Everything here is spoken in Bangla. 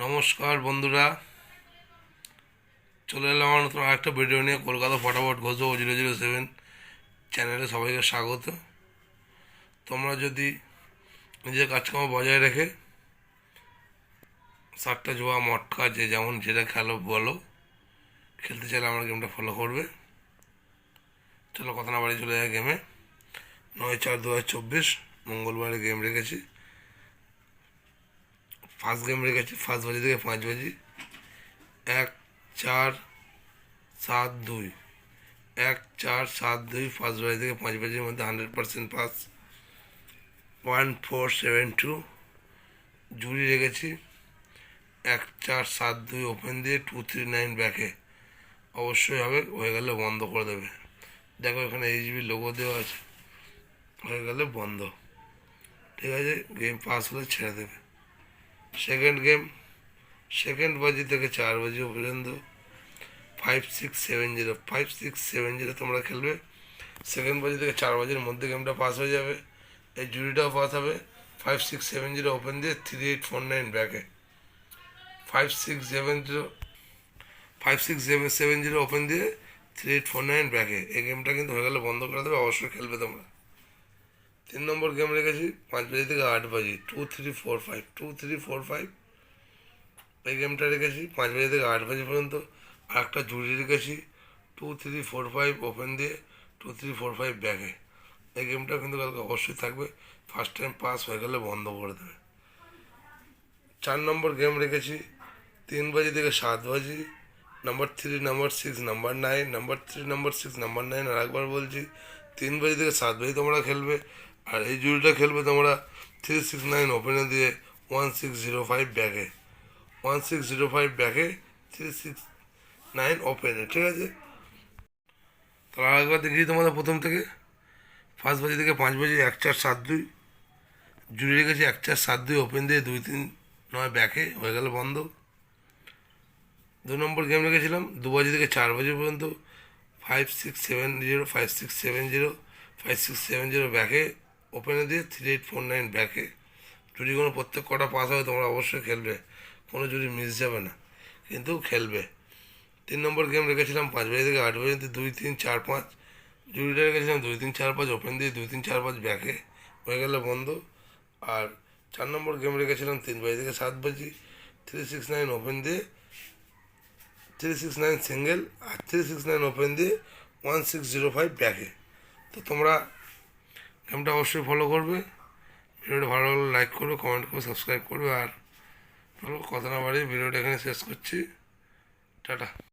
নমস্কার বন্ধুরা, চলে এলাম আমার নতুন আরেকটা ভিডিও নিয়ে। কলকাতা ফটাফট ঘোষো 007 চ্যানেলে সবাইকে স্বাগত। তোমরা যদি নিজের কাজকর্ম বজায় রেখে সাতটা জোয়া মটকা যে যেমন যেটা খেলো বলো, খেলতে চাইলে আমার গেমটা ফলো করবে। চলো কথা না বাড়ি চলে যায় গেমে। 9/4/2024 মঙ্গলবারে গেম রেখেছি। ফার্স্ট গেম রেখেছি 1 বাজি থেকে 5 বাজি। 1-4-7-2 1-4-7-2 ফার্স্ট বাজি থেকে 5 বাজির মধ্যে 100% পাস। 1472 জুড়ি রেখেছি। 1-4-7-2 ওপেন দিয়ে 239 ব্যাকে অবশ্যই হবে, হয়ে গেলে বন্ধ করে দেবে। দেখো এখানে এইচবি লোগো দেওয়া আছে, হয়ে গেলে বন্ধ। ঠিক আছে, গেম পাস হলে ছেড়ে দেবে। সেকেন্ড গেম সেকেন্ড বাজি থেকে 4 বাজি পর্যন্ত 5670 তোমরা খেলবে। সেকেন্ড বাজি থেকে 4 বাজির মধ্যে গেমটা পাস হয়ে যাবে, এই জুড়িটাও পাস হবে। 5670 ওপেন দিয়ে 3849 ব্যাকে। 5670 ওপেন দিয়ে 3849 ব্যাকে। এই গেমটা কিন্তু হয়ে গেলে বন্ধ করে দেবে, অবশ্যই খেলবে তোমরা। 3 নম্বর গেম রেখেছি 5 বাজি থেকে 8 বাজি 2345 এই গেমটা রেখেছি 5 বাজি থেকে 8 বাজি পর্যন্ত। আর একটা জুড়ি রেখেছি 2345 ওপেন দিয়ে 2345 ব্যাকে। এই গেমটা কিন্তু কালকে অবশ্যই থাকবে, ফার্স্ট টাইম পাস হয়ে গেলে বন্ধ করে দেবে। 4 নম্বর গেম রেখেছি 3 বাজি থেকে 7 বাজি। Number 3, number 6, number 9, number 3, number 6, number 9। আর একবার বলছি, 3 বাজি থেকে 7 বাজি তোমরা খেলবে। আর এই জুড়িটা খেলবে তোমরা 369 ওপেনে দিয়ে 1605 ব্যাকে। 1605 ব্যাকে 369 ওপেনে। ঠিক আছে, তাহলে আরেকবার দেখি তোমাদের প্রথম থেকে। ফার্স্ট বাজি থেকে 5 বাজি 1-4-7-2 জুড়ে রেখেছি। 1-4-7-2 ওপেন দিয়ে 239 ব্যাকে, হয়ে গেল বন্ধ। 2 নম্বর গেম রেখেছিলাম 2 বাজি থেকে 4 বাজি পর্যন্ত 5670 ব্যাকে ওপেনে দিয়ে 3849 ব্যাকে। যদি কোনো প্রত্যেক কটা পাস হবে তোমরা অবশ্যই খেলবে, কোনো যদি মিস যাবে না, কিন্তু খেলবে। 3 নম্বর গেম রেখেছিলাম 5 বাজি থেকে 8 বাজি 2-3-4-5 জুড়িটা রেখেছিলাম 2-3-4-5 ওপেন দিয়ে 2-3-4-5 ব্যাকে, হয়ে গেলে বন্ধ। আর 4 নম্বর গেম রেখেছিলাম 3 বাজি থেকে 7 বাজি 369 ওপেন দিয়ে 369 সিঙ্গেল আর 369 ওপেন দিয়ে 1605 ব্যাকে। তো তোমরা গেমটা অবশ্যই ফলো করবে। ভিডিওটা ভালো লাগলে লাইক করবে, কমেন্ট করবে, সাবস্ক্রাইব করবে। আর কথা না বাড়িয়ে ভিডিওটা এখানে শেষ করছি। টাটা।